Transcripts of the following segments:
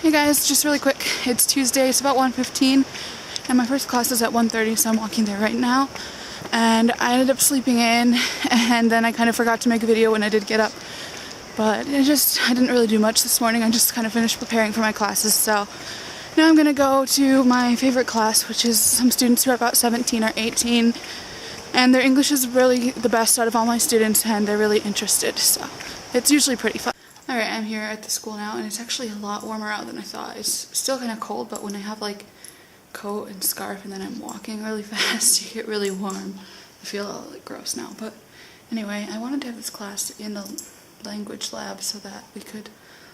Hey guys, just really quick, it's Tuesday, it's about 1:15, and my first class is at 1:30, so I'm walking there right now. And I ended up sleeping in, and then I kind of forgot to make a video when I did get up. But I didn't really do much this morning. I just kind of finished preparing for my classes, so now I'm gonna go to my favorite class, which is some students who are about 17 or 18, and their English is really the best out of all my students, and they're really interested, so it's usually pretty fun. Alright, I'm here at the school now, and it's actually a lot warmer out than I thought. It's still kind of cold, but when I have like coat and scarf and then I'm walking really fast, you get really warm. I feel all like gross now, but anyway, I wanted to have this class in the language lab so that we could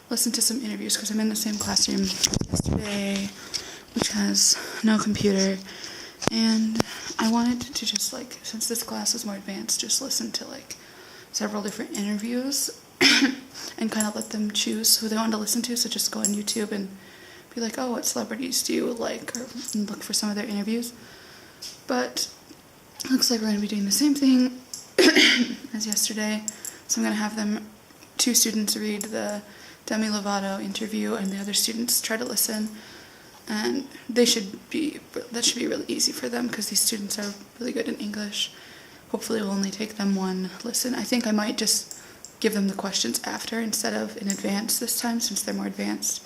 listen to some interviews, because I'm in the same classroom as yesterday, which has no computer, and I wanted to just like, since this class is more advanced, just listen to like several different interviews and kind of let them choose who they want to listen to. So just go on YouTube and be like, oh, what celebrities do you like, or look for some of their interviews. But it looks like we're going to be doing the same thing as yesterday. So I'm going to have two students read the Demi Lovato interview, and the other students try to listen. And that should be really easy for them, because these students are really good in English. Hopefully it will only take them one listen. I think I might just give them the questions after instead of in advance this time, since they're more advanced.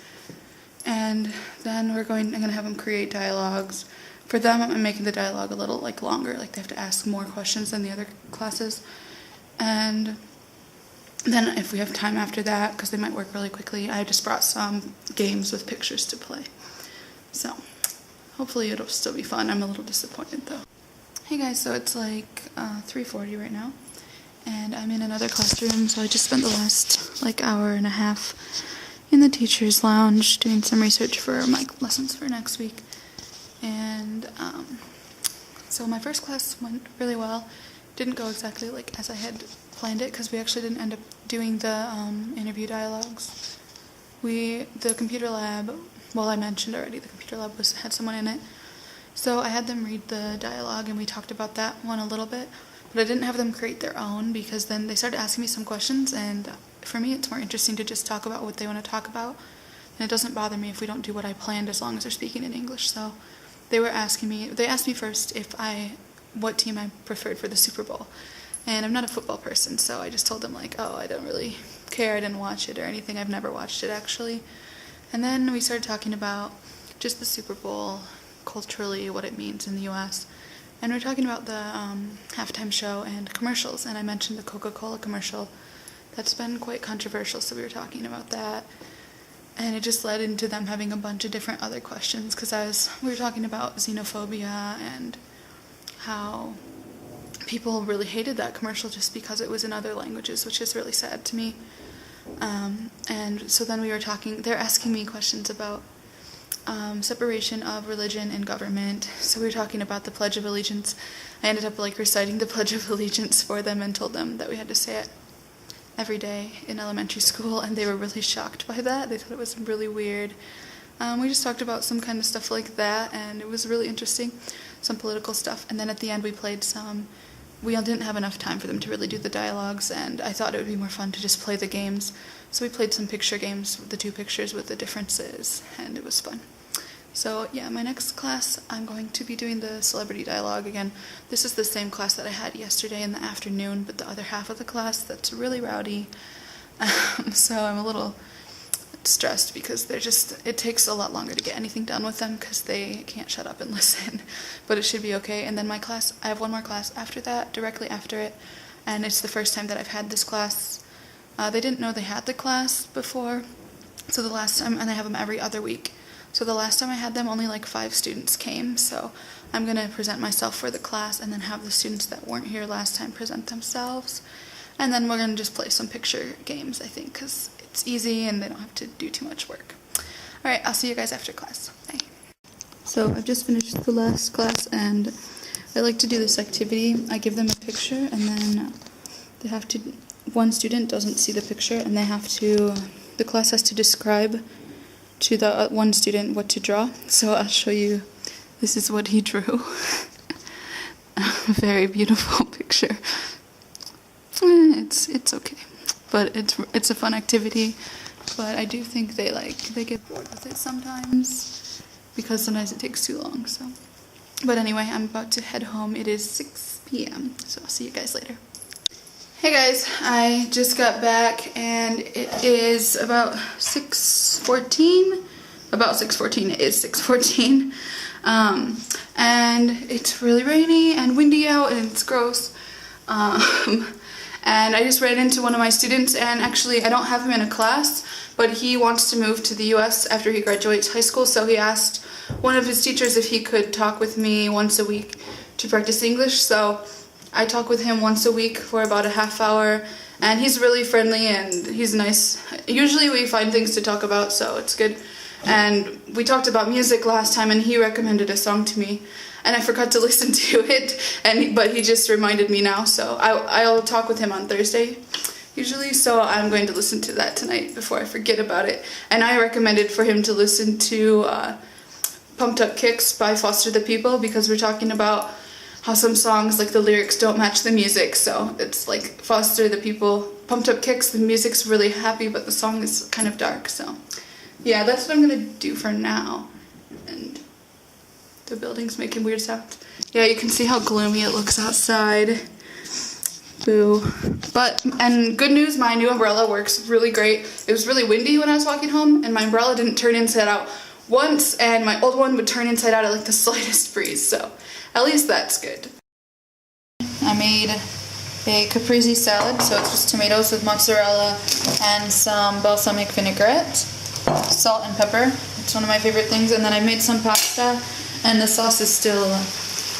And then I'm going to have them create dialogues. For them, I'm making the dialogue a little like longer, like they have to ask more questions than the other classes. And then if we have time after that, because they might work really quickly, I just brought some games with pictures to play. So hopefully it'll still be fun. I'm a little disappointed though. Hey guys, so it's like 3:40 right now, and I'm in another classroom, so I just spent the last like hour and a half in the teacher's lounge doing some research for my lessons for next week. And so my first class went really well. Didn't go exactly like as I had planned it, because we actually didn't end up doing the interview dialogues. The computer lab, well, I mentioned already, the computer lab had someone in it. So I had them read the dialogue, and we talked about that one a little bit, but I didn't have them create their own, because then they started asking me some questions, and for me it's more interesting to just talk about what they want to talk about, and it doesn't bother me if we don't do what I planned, as long as they're speaking in English. So they asked me first what team I preferred for the Super Bowl, and I'm not a football person, so I just told them like, oh, I don't really care, I didn't watch it or anything, I've never watched it actually. And then we started talking about just the Super Bowl, culturally, what it means in the US. And we were talking about the halftime show and commercials, and I mentioned the Coca-Cola commercial. That's been quite controversial, so we were talking about that. And it just led into them having a bunch of different other questions, because we were talking about xenophobia and how people really hated that commercial just because it was in other languages, which is really sad to me. And so then they're asking me questions about separation of religion and government. So we were talking about the Pledge of Allegiance. I ended up like reciting the Pledge of Allegiance for them and told them that we had to say it every day in elementary school, and they were really shocked by that. They thought it was really weird. We just talked about some kind of stuff like that, and it was really interesting, some political stuff. And then at the end we didn't have enough time for them to really do the dialogues, and I thought it would be more fun to just play the games. So we played some picture games with the two pictures with the differences, and it was fun. So yeah, my next class, I'm going to be doing the celebrity dialogue again. This is the same class that I had yesterday in the afternoon, but the other half of the class that's really rowdy. So I'm a little stressed, because it takes a lot longer to get anything done with them, because they can't shut up and listen. But it should be okay. And then my class, I have one more class after that, directly after it, and it's the first time that I've had this class. They didn't know they had the class before, so the last time, and I have them every other week. So the last time I had them, only like 5 students came, so I'm going to present myself for the class, and then have the students that weren't here last time present themselves. And then we're going to just play some picture games, I think, because it's easy and they don't have to do too much work. Alright, I'll see you guys after class. Bye. So I've just finished the last class, and I like to do this activity. I give them a picture, and then one student doesn't see the picture, and the class has to describe to the one student what to draw. So I'll show you. This is what he drew. A very beautiful picture. It's okay, but it's a fun activity. but I do think they get bored with it sometimes because sometimes it takes too long. So, but anyway, I'm about to head home. It is 6 p.m. so I'll see you guys later. Hey guys, I just got back and it is about 6:14. About 6:14. It is 6:14. And it's really rainy and windy out and it's gross. And I just ran into one of my students, and actually I don't have him in a class, but he wants to move to the US after he graduates high school, so he asked one of his teachers if he could talk with me once a week to practice English. So I talk with him once a week for about a half hour, and he's really friendly and he's nice. Usually we find things to talk about, so it's good. And we talked about music last time, and he recommended a song to me, and I forgot to listen to it, but he just reminded me now, so I'll talk with him on Thursday usually, so I'm going to listen to that tonight before I forget about it. And I recommended for him to listen to Pumped Up Kicks by Foster the People, because we're talking about how some songs, like the lyrics, don't match the music, so it's like Foster the People, Pumped Up Kicks, the music's really happy, but the song is kind of dark, so yeah, that's what I'm gonna do for now. And the building's making weird sounds. Yeah, you can see how gloomy it looks outside. Boo. And good news, my new umbrella works really great. It was really windy when I was walking home, and my umbrella didn't turn inside out once, and my old one would turn inside out at like the slightest breeze, so at least that's good. I made a caprese salad, so it's just tomatoes with mozzarella and some balsamic vinaigrette, salt and pepper. It's one of my favorite things. And then I made some pasta, and the sauce is still,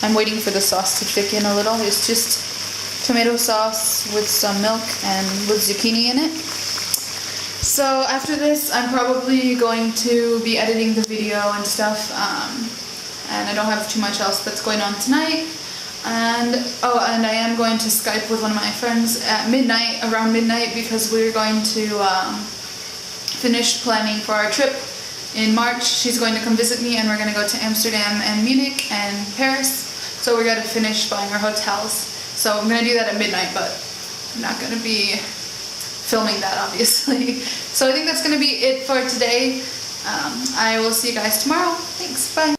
I'm waiting for the sauce to thicken a little. It's just tomato sauce with some milk and with zucchini in it. So after this, I'm probably going to be editing the video and stuff, and I don't have too much else that's going on tonight. And I am going to Skype with one of my friends at midnight, around midnight, because we're going to finish planning for our trip in March. She's going to come visit me, and we're going to go to Amsterdam and Munich and Paris. So we're going to finish buying our hotels. So I'm going to do that at midnight, but I'm not going to be filming that, obviously. So I think that's going to be it for today. I will see you guys tomorrow. Thanks, bye.